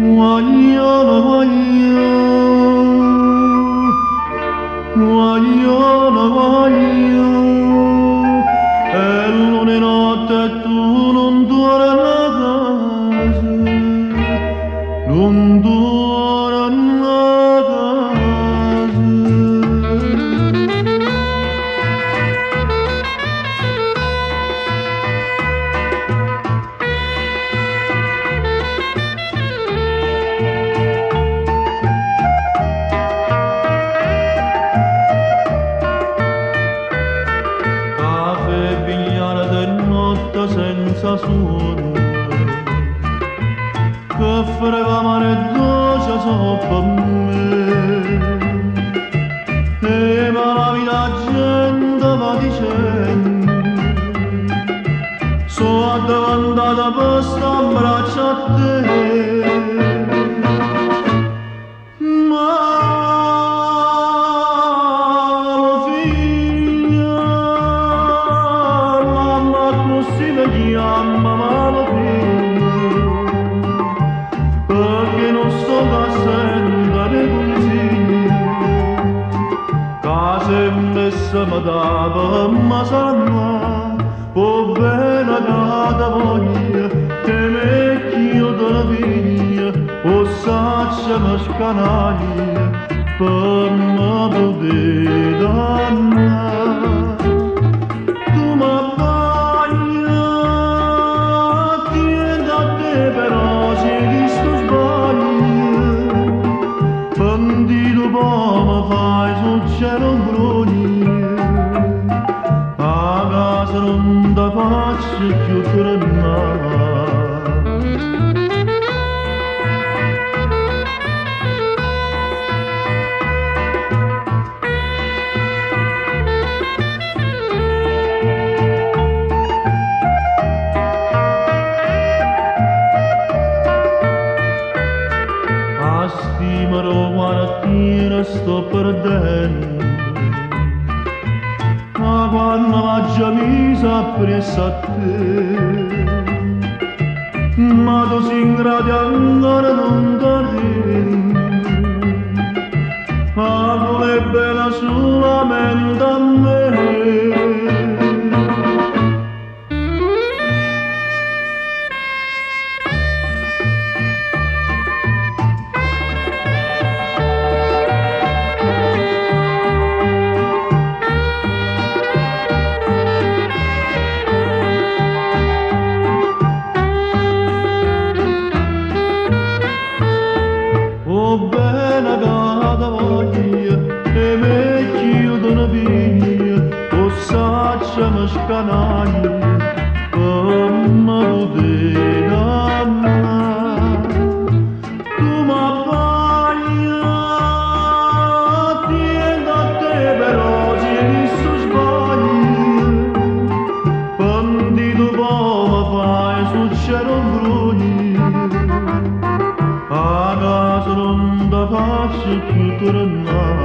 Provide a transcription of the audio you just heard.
Guagliano, guagliano, guagliano, e non è notte e tu non torni a casa, non torni a casa. Senza suono che frega mare dolce sopra me e ma la vita gente va dicendo so addavantata per sta braccia a te chiama mano figlia perché non sto da sentire consigli che sempre se mi dava ma sanno può bene cada voglia che me ch'io della figlia o saccia mi scanaglia per me poter dannare tu mi però se questo sbaglio bandito poi mi fai sul cielo un brogno a casa non da faccio più tornare stimalo guarda sto perdendo ma quando maggia mi s'appressa a te ma tu sei ingrati ancora non t'arrendi ma non è bella solamente a me bene cada voglia e me chiudo una viglia o saccia mi scanaglia come poter amare tu mi abbaglia tieni a te però se questo sbaglio bandito poi mi fai sul cielo un brugno a casa non da faccio più tornare